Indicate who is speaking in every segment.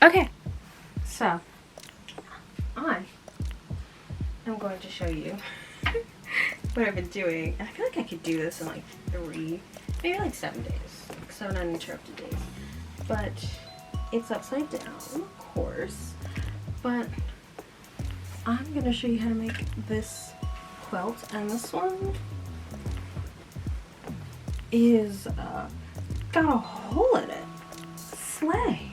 Speaker 1: Okay, so I am going to show you what I've been doing. And I feel like I could do this in like 3, maybe like 7 days, like 7 uninterrupted days. But it's upside down, of course. But I'm gonna show you how to make this quilt, and this one is got a hole in it. Slay.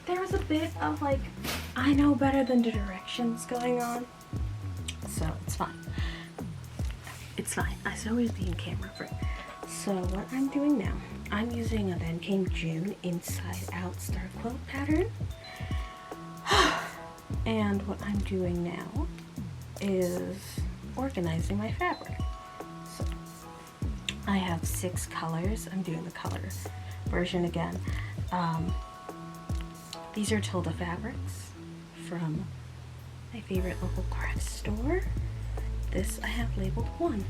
Speaker 1: There was a bit of like, I know better than the directions going on, so it's fine. It's fine. I should always be in camera frame. So what I'm doing now, I'm using a Then Came June Inside Out Star Quilt pattern. And what I'm doing now is organizing my fabric. So I have 6 colors. I'm doing the color version again. These are Tilda fabrics from my favorite local craft store. This I have labeled 1.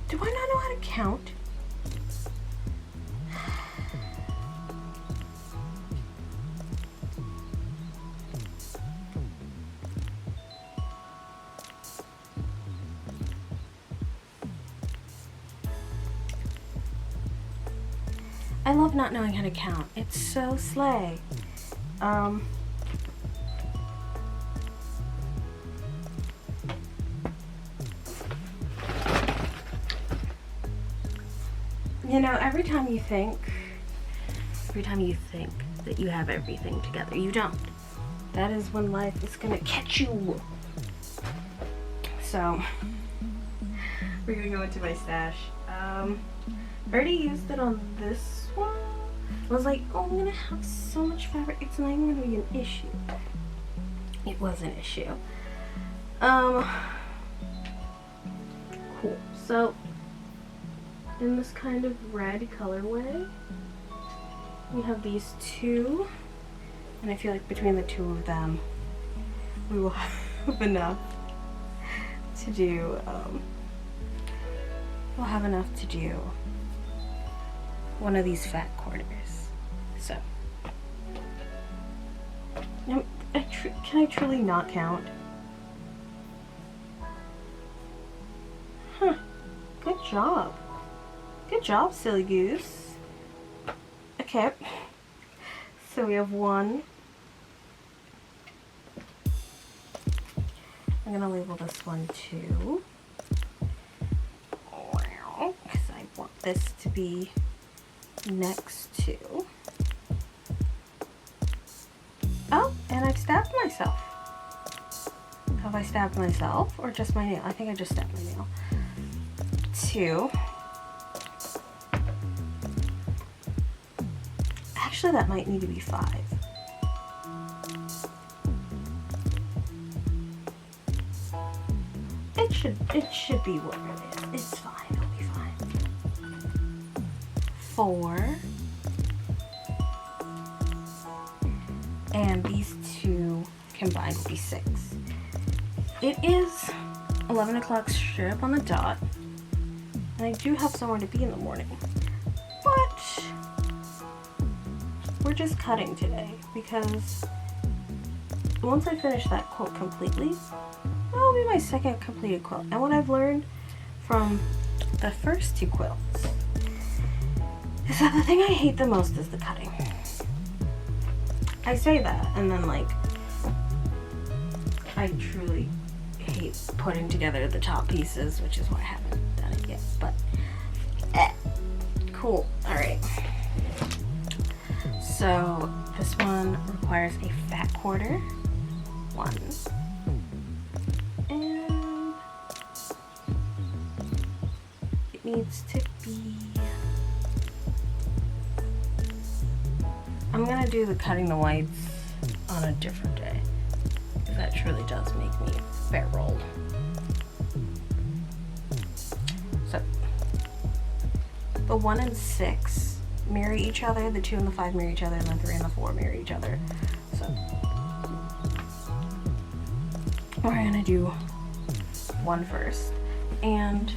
Speaker 1: Do I not know how to count? I love not knowing how to count. It's so slay. You know, every time you think that you have everything together, you don't. That is when life is gonna catch you. So, we're gonna go into my stash. I already used it on this one. I was like, oh, I'm gonna have so much fabric, it's not even gonna be an issue. It was an issue. Cool. So, in this kind of red colorway, we have these 2, and I feel like between the 2 of them, we will have enough to do, we'll have enough to do one of these fat corners. So, now, can I truly not count? Huh, good job. Good job, silly goose. Okay, so we have 1. I'm gonna label this one 2. Because I want this to be next to. Oh, and I've stabbed myself. Have I stabbed myself or just my nail? I think I just stabbed my nail. 2. Actually, that might need to be 5. It should be what it is. It's fine. It'll be fine. 4. And these 2 combined will be 6. It is 11 o'clock straight up on the dot, and I do have somewhere to be in the morning. But we're just cutting today because once I finish that quilt completely, that'll be my second completed quilt. And what I've learned from the first 2 quilts is that the thing I hate the most is the cutting. I say that, and then like, I truly hate putting together the top pieces, which is why I haven't done it yet, but cool. Alright. So this one requires a fat quarter. 1. And it needs to be, I'm gonna do the cutting the whites on a different day, because that truly does make me feral. So the 1 and 6 marry each other, the 2 and the 5 marry each other, and the 3 and the 4 marry each other. So we're gonna do one first. And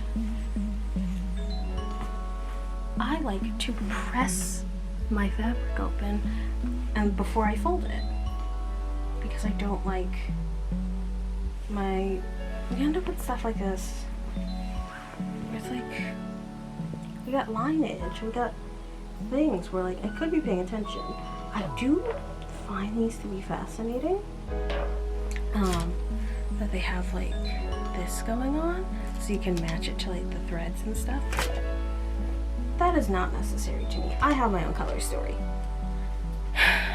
Speaker 1: I like to press my fabric open and before I fold it, because I don't like we end up with stuff like this. It's like we got lineage, we got things where like I could be paying attention. I do find these to be fascinating, that they have like this going on so you can match it to like the threads and stuff. That is not necessary to me. I have my own color story.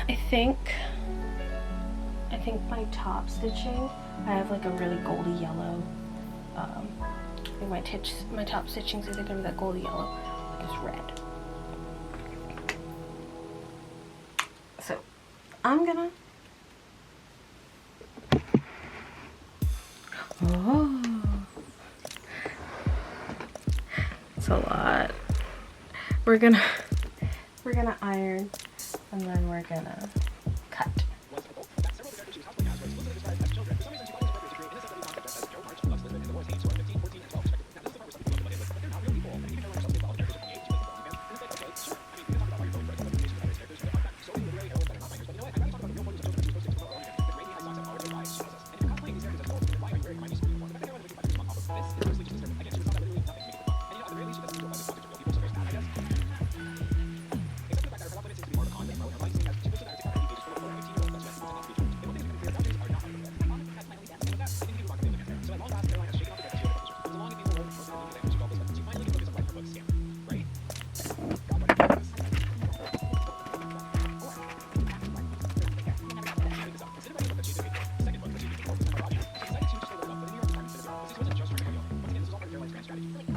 Speaker 1: I think my top stitching, I have like a really goldy yellow. I think my top stitching is either gonna be that goldy yellow or this red. So I'm gonna. Oh, it's a lot. We're gonna iron, and then we're gonna cut.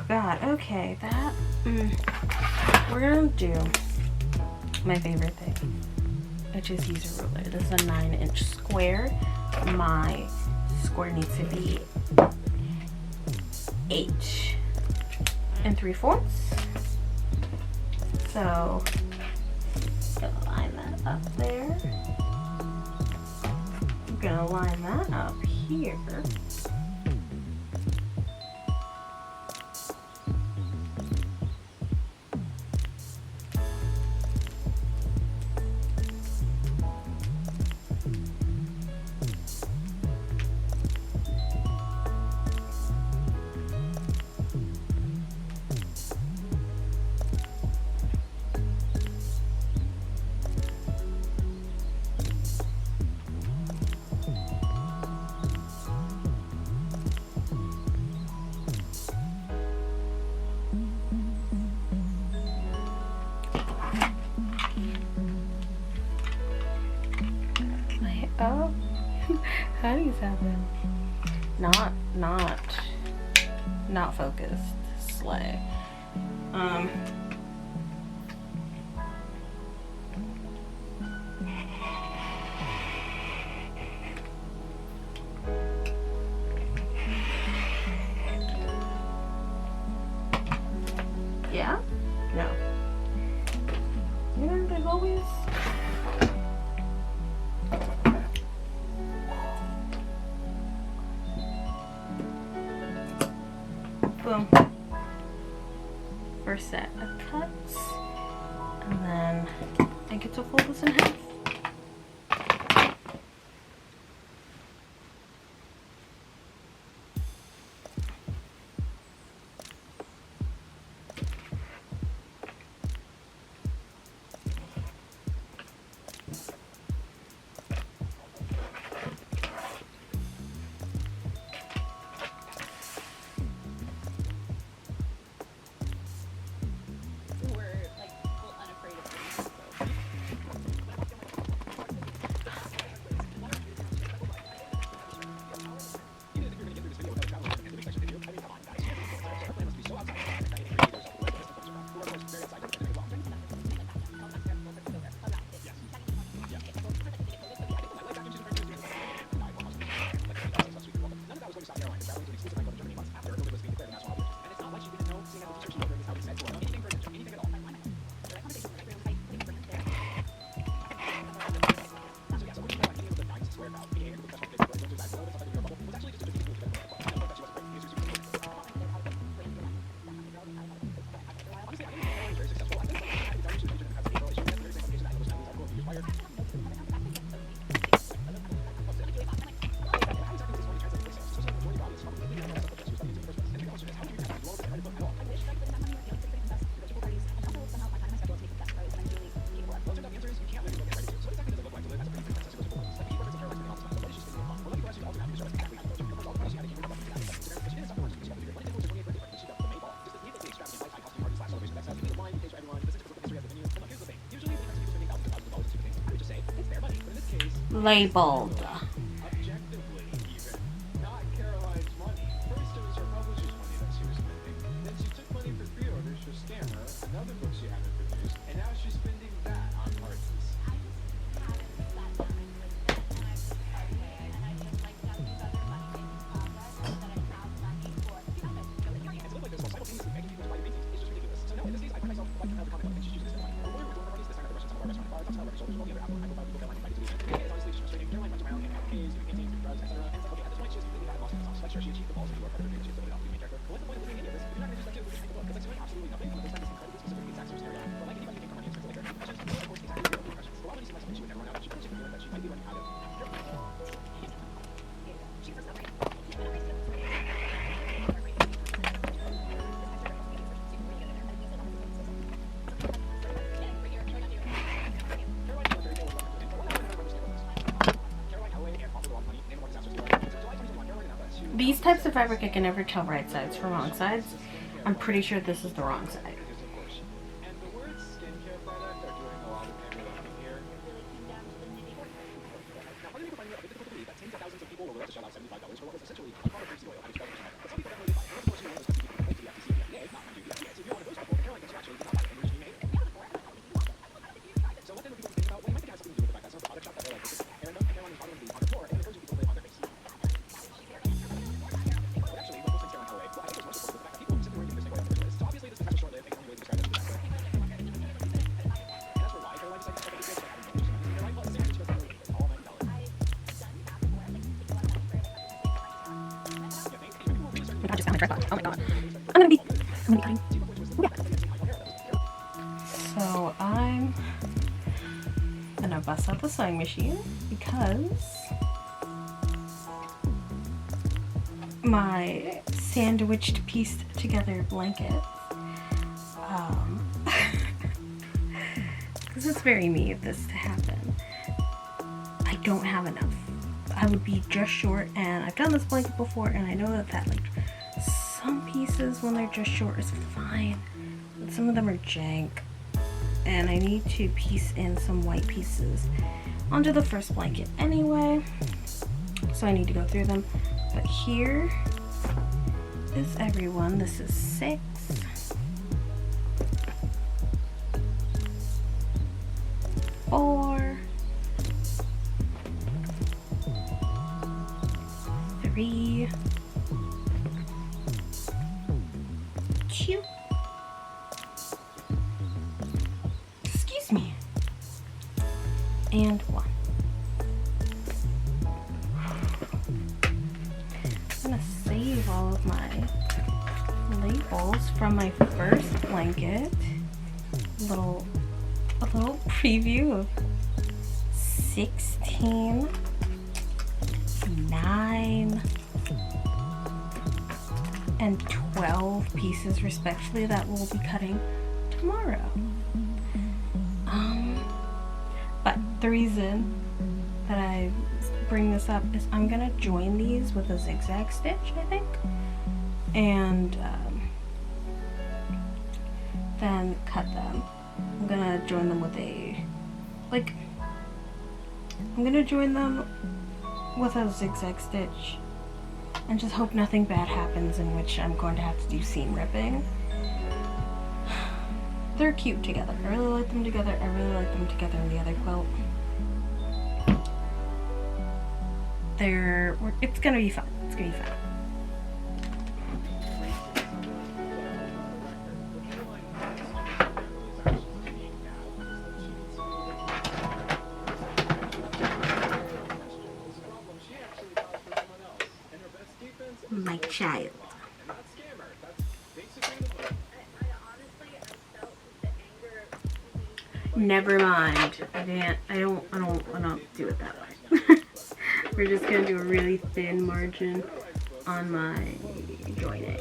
Speaker 1: God, okay, that, we're gonna do my favorite thing, which is use a ruler. This is a 9-inch square. My square needs to be 8 3/4. So, gonna line that up there. I'm gonna line that up here. Oh, how do you happen? Not focused. Slay. Yeah? No. You know, there's always. Boom. First set of cuts, and then I get to fold this in half. labeled. These types of fabric I can never tell right sides from wrong sides. I'm pretty sure this is the wrong side. Oh my god. I'm gonna be cutting. So I'm gonna bust out the sewing machine because my sandwiched pieced together blanket, because it's very me of this to happen, I don't have enough. I would be just short, and I've done this blanket before, and I know that like some pieces when they're just short is fine, but some of them are jank, and I need to piece in some white pieces onto the first blanket anyway, so I need to go through them. But here is everyone. This is 6. Four. 3. 2. Excuse me. And 1. I'm gonna save all of my labels from my first blanket. A little preview of 16, 9, and 12 pieces respectively that we'll be cutting tomorrow. But the reason that I bring this up is I'm gonna join these with a zigzag stitch, I think, and then cut them. I'm gonna join them with a zigzag stitch and just hope nothing bad happens, in which I'm going to have to do seam ripping. They're cute together. I really like them together. I really like them together in the other quilt. It's gonna be fun. It's gonna be fun. My child. Never mind. I don't do it that way. We're just gonna do a really thin margin on my joining.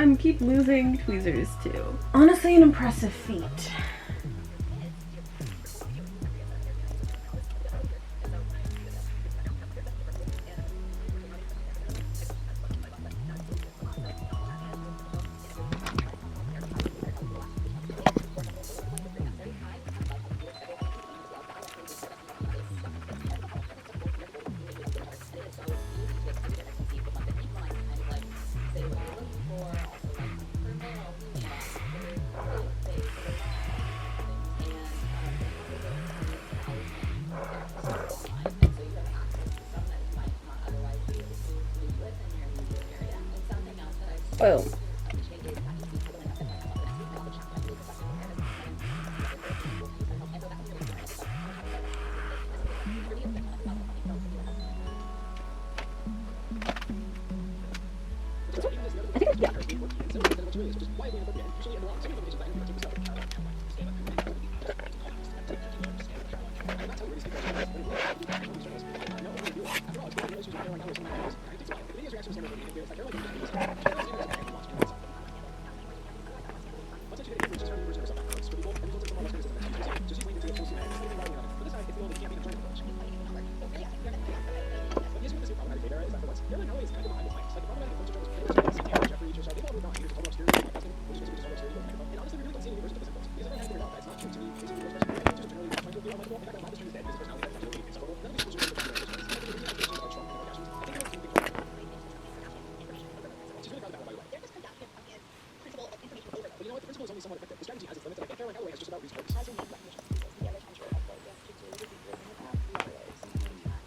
Speaker 1: I'm keep losing tweezers too. Honestly, an impressive feat. Boom.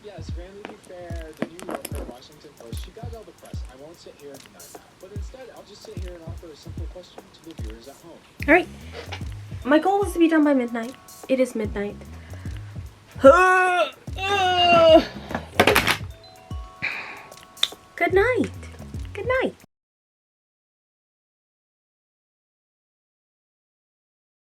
Speaker 2: Yes, Randy, to be fair, the new Yorker, Washington Post, she got all the press. I won't sit here and deny that. But instead, I'll just sit here and offer a simple question to the viewers at home.
Speaker 1: Alright. My goal was to be done by midnight. It is midnight. Good night.